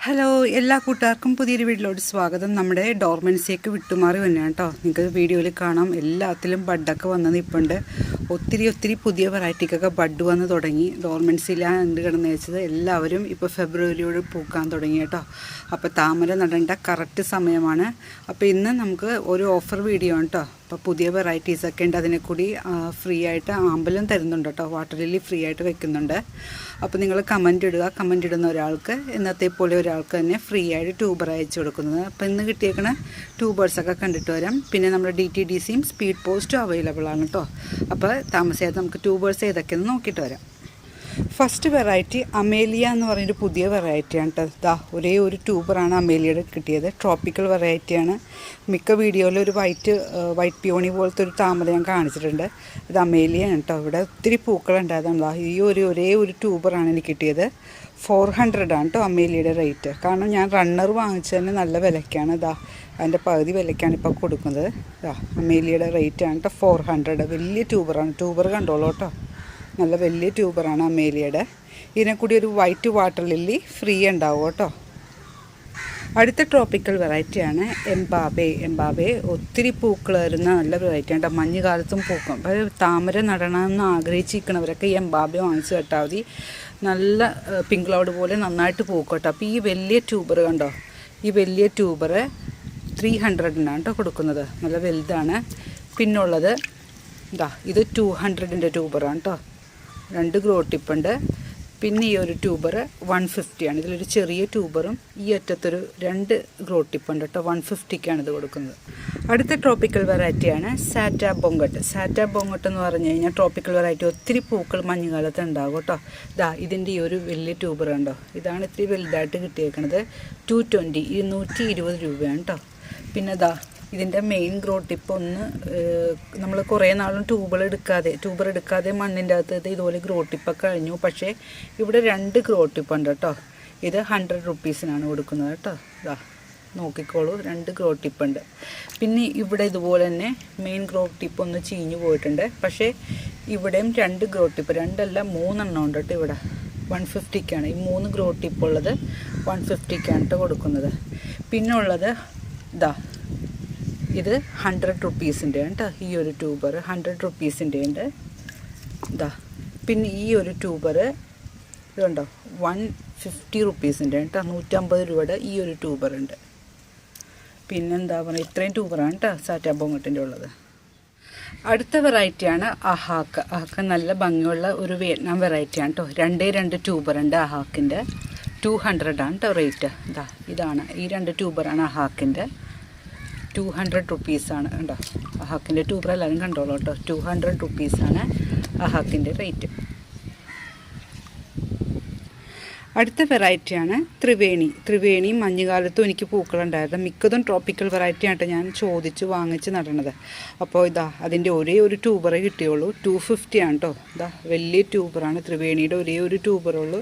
Hello എല്ലാ കൂട്ടുകാർക്കും പുതിയൊരു വീഡിയോയിലോട്ട് സ്വാഗതം. നമ്മുടെ ഡോർമെൻസിയൊക്കെ വിട്ടുമാറി തന്നെയാണ് കേട്ടോ. നിങ്ങൾക്ക് വീഡിയോയിൽ കാണാം, എല്ലാത്തിലും ബഡൊക്കെ വന്ന് നിൽപ്പുണ്ട്. ഒത്തിരി പുതിയ വെറൈറ്റിക്കൊക്കെ ബഡ് വന്ന് തുടങ്ങി. ഡോർമെൻസിയിലാണ് എന്ത് കിടന്ന് വെച്ചത് എല്ലാവരും ഇപ്പോൾ ഫെബ്രുവരിയോട് പൂക്കാൻ തുടങ്ങി കേട്ടോ. അപ്പോൾ താമര നടേണ്ട കറക്റ്റ് സമയമാണ്. അപ്പോൾ ഇന്ന് നമുക്ക് ഒരു ഓഫർ വീഡിയോ ആണ് കേട്ടോ. അപ്പോൾ പുതിയ വെറൈറ്റീസൊക്കെ ഉണ്ട്, അതിനെ കൂടി ഫ്രീ ആയിട്ട് ആമ്പലും തരുന്നുണ്ട് കേട്ടോ. വാട്ടർ ലില്ലി ഫ്രീ ആയിട്ട് വെക്കുന്നുണ്ട്. അപ്പോൾ നിങ്ങൾ കമൻറ്റ് ഇടുക. കമൻറ്റ് ഇടുന്ന ഒരാൾക്ക് ഇന്നത്തെ പോലെ ഒരാൾക്ക് തന്നെ ഫ്രീ ആയിട്ട് ട്യൂബർ അയച്ചു കൊടുക്കുന്നത്. അപ്പോൾ ഇന്ന് കിട്ടിയേക്കണ ട്യൂബേഴ്സൊക്കെ കണ്ടിട്ട് വരാം. പിന്നെ നമ്മുടെ DTDCയും സ്പീഡ് പോസ്റ്റും അവൈലബിൾ ആണ് കേട്ടോ. അപ്പോൾ താമസിയാതെ നമുക്ക് ട്യൂബേഴ്സ് ഏതൊക്കെയെന്ന് നോക്കിയിട്ട് വരാം. ഫസ്റ്റ് വെറൈറ്റി അമേലിയ എന്ന് പറയുന്നൊരു പുതിയ വെറൈറ്റിയാണ് കേട്ടോ. ഒരേ ഒരു ട്യൂബറാണ് അമേലിയയുടെ കിട്ടിയത്. ട്രോപ്പിക്കൽ വെറൈറ്റിയാണ്. മിക്ക വീഡിയോയിലും ഒരു വൈറ്റ് പിയോണി പോലത്തെ ഒരു താമര ഞാൻ കാണിച്ചിട്ടുണ്ട്. ഇത് അമേലിയാണ് കേട്ടോ. ഇവിടെ ഒത്തിരി പൂക്കളുണ്ടായതാണ്. ഈ ഒരേ ഒരു ട്യൂബറാണ് എനിക്ക് കിട്ടിയത്. 400 ആണ് കേട്ടോ അമേലിയയുടെ റേറ്റ്. കാരണം ഞാൻ റണ്ണർ വാങ്ങിച്ചതിന് നല്ല വിലയ്ക്കാണ്. അതിൻ്റെ പകുതി വിലയ്ക്കാണ് ഇപ്പോൾ കൊടുക്കുന്നത്. അമേലിയയുടെ റേറ്റാണ് കേട്ടോ 400. വലിയ ട്യൂബറാണ്. ട്യൂബർ കണ്ടോളൂ കേട്ടോ. നല്ല വലിയ ട്യൂബറാണ് അമേലിയയുടെ. ഇതിനെ കൂടി ഒരു വൈറ്റ് വാട്ടർ ലില്ലി ഫ്രീ ഉണ്ടാവും കേട്ടോ. അടുത്ത ട്രോപ്പിക്കൽ വെറൈറ്റിയാണ് എംബാബെ. ഒത്തിരി പൂക്കൾ വരുന്ന നല്ല വെറൈറ്റിയാണ് കേട്ടോ. മഞ്ഞുകാലത്തും പൂക്കും. അപ്പോൾ താമര നടണമെന്ന് ആഗ്രഹിച്ചിരിക്കുന്നവരൊക്കെ ഈ എംബാബെ വാങ്ങിച്ച് കേട്ടാൽ മതി. നല്ല പിങ്ക് ക്ലൗഡ് പോലെ നന്നായിട്ട് പൂക്കും കേട്ടോ. അപ്പോൾ ഈ വലിയ ട്യൂബർ കണ്ടോ, ഈ വലിയ ട്യൂബർ 300-നാണ് കേട്ടോ കൊടുക്കുന്നത്. നല്ല വലുതാണ്. പിന്നുള്ളത് ഇത് 200-ൻ്റെ ട്യൂബറാണ് കേട്ടോ. 2 ഗ്രോ ടിപ്പുണ്ട്. പിന്നെ ഈ ഒരു ട്യൂബർ 150 ആണ്. ഇതിലൊരു ചെറിയ ട്യൂബറും ഈ അറ്റത്തൊരു 2 ഗ്രോ ടിപ്പുണ്ട് കേട്ടോ. 150-ക്കാണ് ഇത് കൊടുക്കുന്നത്. അടുത്ത ട്രോപ്പിക്കൽ വെറൈറ്റിയാണ് സാറ്റാ ബൊങ്കട്ട് എന്ന് പറഞ്ഞു കഴിഞ്ഞാൽ ട്രോപ്പിക്കൽ വെറൈറ്റി. ഒത്തിരി പൂക്കൾ മഞ്ഞുകാലത്ത് ഉണ്ടാകും കേട്ടോ. ഇതിൻ്റെ ഈ ഒരു വലിയ ട്യൂബർ ഉണ്ടോ, ഇതാണ് ഇത്തിരി വലുതായിട്ട് കിട്ടിയേക്കണത്. 220 220 രൂപയാണ് കേട്ടോ. പിന്നെ ഇതിൻ്റെ മെയിൻ ഗ്രോ ടിപ്പ് ഒന്ന് നമ്മൾ കുറേ നാളും ട്യൂബർ എടുക്കാതെ മണ്ണിൻ്റെ അകത്ത് ഇതുപോലെ ഗ്രോ ടിപ്പൊക്കെ കഴിഞ്ഞു. പക്ഷേ ഇവിടെ 2 ഗ്രോ ടിപ്പുണ്ട് കേട്ടോ. ഇത് 100 റുപ്പീസിനാണ് കൊടുക്കുന്നത് കേട്ടോ. നോക്കിക്കോളൂ, 2 ഗ്രോ ടിപ്പുണ്ട്. പിന്നെ ഇവിടെ ഇതുപോലെ തന്നെ മെയിൻ ഗ്രോ ടിപ്പ് ഒന്ന് ചീഞ്ഞു പോയിട്ടുണ്ട്. പക്ഷേ ഇവിടെയും 2 ഗ്രോ ടിപ്പ്, 2 അല്ല 3 എണ്ണം ഉണ്ട് കേട്ടോ. ഇവിടെ 150-ക്കാണ് ഈ 3 ഗ്രോ ടിപ്പ് ഉള്ളത്. 150-ക്കാണ് കേട്ടോ കൊടുക്കുന്നത്. പിന്നെ ഉള്ളത് ഇത് 100 റുപ്പീസിൻ്റെ കേട്ടോ. ഈ ഒരു ട്യൂബർ 100 റുപ്പീസിൻ്റെ ഉണ്ട്. പിന്നെ ഈ ഒരു ട്യൂബർ ഇതുണ്ടോ 150 റുപ്പീസിൻ്റെ കേട്ടോ. 150 രൂപയുടെ ഈ ഒരു ട്യൂബറുണ്ട്. പിന്നെന്താ പറയുക, ഇത്രയും ട്യൂബറാണ് കേട്ടോ സാറ്റാ ബൊങ്കട്ടിൻ്റെ ഉള്ളത്. അടുത്ത വെറൈറ്റിയാണ് അഹാക്ക്. നല്ല ഭംഗിയുള്ള ഒരു വിയറ്റ്നാം വെറൈറ്റിയാണ് കേട്ടോ. 2 ട്യൂബറുണ്ട് അഹാക്കിൻ്റെ. 200 ആണ് കേട്ടോ റേറ്റ്. ഇതാണ് ഈ 2 ട്യൂബറാണ് അഹാക്കിൻ്റെ. 200 റുപ്പീസാണ് കേട്ടോ. അഹാക്കിൻ്റെ ട്യൂബർ എല്ലാവരും കണ്ടോളൂ കേട്ടോ. 200 റുപ്പീസാണ് അഹാക്കിൻ്റെ റേറ്റ്. അടുത്ത വെറൈറ്റിയാണ് ത്രിവേണി. മഞ്ഞുകാലത്തും എനിക്ക് പൂക്കളുണ്ടായിരുന്നു. മിക്കതും ട്രോപ്പിക്കൽ വെറൈറ്റി ആയിട്ട് ഞാൻ ചോദിച്ച് വാങ്ങിച്ച് നടണത്. അപ്പോൾ അതിൻ്റെ ഒരേ ഒരു ട്യൂബറേ കിട്ടിയുള്ളൂ. 250 ആണ് കേട്ടോ. വലിയ ട്യൂബറാണ്. ത്രിവേണിയുടെ ഒരേ ഒരു ട്യൂബറുള്ളൂ.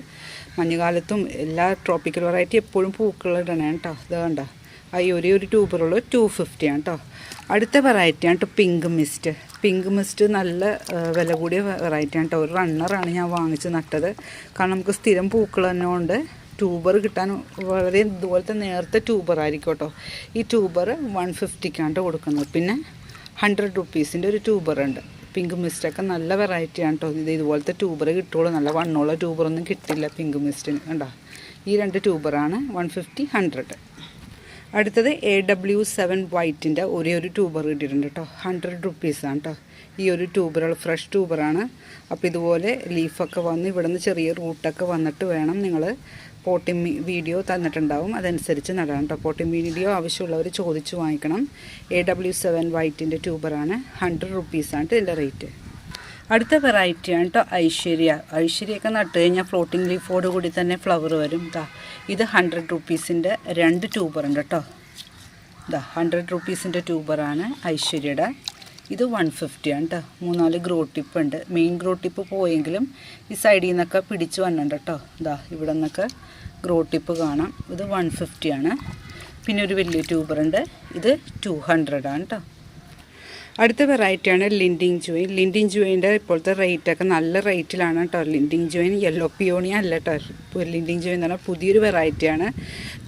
മഞ്ഞുകാലത്തും എല്ലാ ട്രോപ്പിക്കൽ വെറൈറ്റി എപ്പോഴും പൂക്കളിടണേ കേട്ടോ. കണ്ട ഈ ഒരേ ഒരു ട്യൂബറുള്ളൂ. 250 ആണ് കേട്ടോ. അടുത്ത വെറൈറ്റിയാണ് കേട്ടോ പിങ്ക് മിസ്റ്റ്. നല്ല വില കൂടിയ വെറൈറ്റിയാണ് കേട്ടോ. ഒരു റണ്ണറാണ് ഞാൻ വാങ്ങിച്ച് നട്ടത്. കാരണം നമുക്ക് സ്ഥിരം പൂക്കൾ തന്നെ കൊണ്ട് ട്യൂബർ കിട്ടാൻ വളരെ ഇതുപോലത്തെ നേരത്തെ ട്യൂബറായിരിക്കും കേട്ടോ. ഈ ട്യൂബർ 150-ക്കാണ് കേട്ടോ കൊടുക്കുന്നത്. പിന്നെ 100 റുപ്പീസിൻ്റെ ഒരു ട്യൂബറുണ്ട്. പിങ്ക് മിസ്റ്റൊക്കെ നല്ല വെറൈറ്റിയാണ് കേട്ടോ. ഇതുപോലത്തെ ട്യൂബർ കിട്ടുള്ളൂ. നല്ല വണ്ണമുള്ള ട്യൂബറൊന്നും കിട്ടില്ല പിങ്ക് മിസ്റ്റിന്. കണ്ടോ, ഈ 2 ട്യൂബറാണ് 150, 100. അടുത്തത് AW7 വൈറ്റിൻ്റെ ഒരേ ഒരു ട്യൂബർ കിട്ടിയിട്ടുണ്ട് കേട്ടോ. 100 റുപ്പീസാണ് കേട്ടോ. ഈ ഒരു ട്യൂബറുകൾ ഫ്രഷ് ട്യൂബറാണ്. അപ്പോൾ ഇതുപോലെ ലീഫൊക്കെ വന്ന് ഇവിടെ നിന്ന് ചെറിയ റൂട്ടൊക്കെ വന്നിട്ട് വേണം നിങ്ങൾ പോട്ടിംഗ് വീഡിയോ തന്നിട്ടുണ്ടാവും, അതനുസരിച്ച് നടാം കേട്ടോ. പോട്ടിംഗ് വീഡിയോ ആവശ്യമുള്ളവർ ചോദിച്ച് വാങ്ങിക്കണം. AW7 വൈറ്റിൻ്റെ ട്യൂബറാണ്. 100 റുപ്പീസാണ് ഇതിൻ്റെ റേറ്റ്. അടുത്ത വെറൈറ്റിയാണ് കേട്ടോ ഐശ്വര്യയൊക്കെ നട്ട് കഴിഞ്ഞാൽ ഫ്ലോട്ടിംഗ് ലീഫോട് കൂടി തന്നെ ഫ്ലവർ വരും. ഇത് 100 റുപ്പീസിൻ്റെ 2 ട്യൂബറുണ്ട് കേട്ടോ. 100 റുപ്പീസിൻ്റെ ട്യൂബറാണ് ഐശ്വര്യയുടെ. ഇത് 150 ആണ് കേട്ടോ. 3-4 ഗ്രോ ടിപ്പ് ഉണ്ട്. മെയിൻ ഗ്രോ ടിപ്പ് പോയെങ്കിലും ഈ സൈഡിൽ നിന്നൊക്കെ പിടിച്ച് വന്നിട്ടുണ്ട് കേട്ടോ. ഇവിടെ നിന്നൊക്കെ ഗ്രോ ടിപ്പ് കാണാം. ഇത് 150 ആണ്. പിന്നെ ഒരു വലിയ ട്യൂബറുണ്ട്. ഇത് 200 ആണ് കേട്ടോ. അടുത്ത വെറൈറ്റിയാണ് ലിൻഡിങ് ജോയിൻ. ലിൻഡിങ് ജോയിൻ്റെ ഇപ്പോഴത്തെ റേറ്റൊക്കെ നല്ല റേറ്റിലാണ് കേട്ടോ. ലിൻഡിങ് ജോയിൻ യെല്ലോ പിയോണിയ അല്ല കേട്ടോ. ഇപ്പോൾ ലിൻഡിങ് ജോയിൻ എന്ന് പറഞ്ഞാൽ പുതിയൊരു വെറൈറ്റിയാണ്.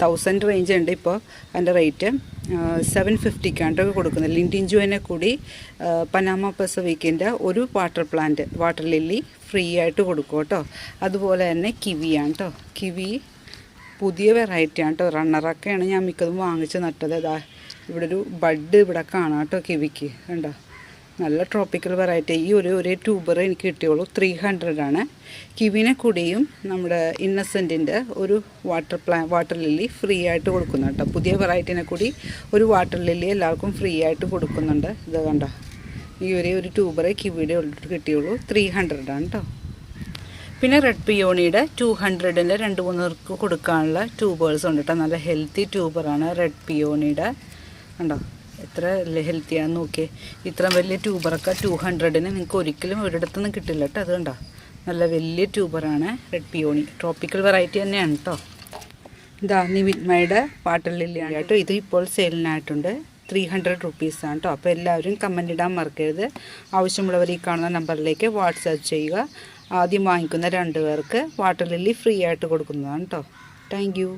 1000 റേഞ്ച് ഉണ്ട് ഇപ്പോൾ. അതിൻ്റെ റേറ്റ് 750 കൊടുക്കുന്നത്. ലിൻഡിങ് ജോയിനെ കൂടി പനാമ പസഫിക്കിൻ്റെ ഒരു വാട്ടർ ലില്ലി ഫ്രീ ആയിട്ട് കൊടുക്കും കേട്ടോ. അതുപോലെ തന്നെ കിവിയാണ് കേട്ടോ. കിവി പുതിയ വെറൈറ്റിയാണ് കേട്ടോ. റണ്ണറൊക്കെയാണ് ഞാൻ മിക്കതും വാങ്ങിച്ച് നട്ടത്. അതാ ഇവിടെ ഒരു ബഡ് ഇവിടെ കാണാം കേട്ടോ കിവിക്ക്. കണ്ടോ, നല്ല ട്രോപ്പിക്കൽ വെറൈറ്റി. ഈ ഒരേ ട്യൂബർ എനിക്ക് കിട്ടിയുള്ളൂ. 300 ആണ്. കിവിനെ കൂടിയും നമ്മുടെ ഇന്നസെൻറ്റിൻ്റെ ഒരു വാട്ടർ ലില്ലി ഫ്രീ ആയിട്ട് കൊടുക്കുന്നു കേട്ടോ. പുതിയ വെറൈറ്റിനെ കൂടി ഒരു വാട്ടർ ലില്ലി എല്ലാവർക്കും ഫ്രീ ആയിട്ട് കൊടുക്കുന്നുണ്ട്. ഇത് കണ്ടോ, ഈ ഒരു ട്യൂബറെ കിവിയുടെ കിട്ടിയുള്ളൂ. 300 ആണ് കേട്ടോ. പിന്നെ റെഡ് പിയോണിയുടെ 200-ൻ്റെ 2-3 പേർക്ക് കൊടുക്കാനുള്ള ട്യൂബേഴ്സ് ഉണ്ട് കേട്ടോ. നല്ല ഹെൽത്തി ട്യൂബറാണ് റെഡ് പിയോണിയുടെ. കണ്ടോ എത്ര ഹെൽത്തിയാണെന്ന് നോക്കിയേ. ഇത്ര വലിയ ട്യൂബറൊക്കെ 200-ന് നിങ്ങൾക്ക് ഒരിക്കലും ഒരിടത്തുനിന്ന് കിട്ടില്ല കേട്ടോ. അത് കണ്ടോ, നല്ല വലിയ ട്യൂബറാണ് റെഡ് പിയോണി. ട്രോപ്പിക്കൽ വെറൈറ്റി തന്നെയാണ് കേട്ടോ. ഇതാ നിവിന്മയുടെ വാട്ടർ ലില്ലിയാണ് കേട്ടോ. ഇത് ഇപ്പോൾ സെയിലിനായിട്ടുണ്ട്. 300 റുപ്പീസാണ് കേട്ടോ. അപ്പോൾ എല്ലാവരും കമൻ്റ് ഇടാൻ മറക്കരുത്. ആവശ്യമുള്ളവർ ഈ കാണുന്ന നമ്പറിലേക്ക് വാട്സാപ്പ് ചെയ്യുക. ആദ്യം വാങ്ങിക്കുന്ന 2 പേർക്ക് വാട്ടർ ലില്ലി ഫ്രീ ആയിട്ട് കൊടുക്കുന്നതാണ് കേട്ടോ. Thank you.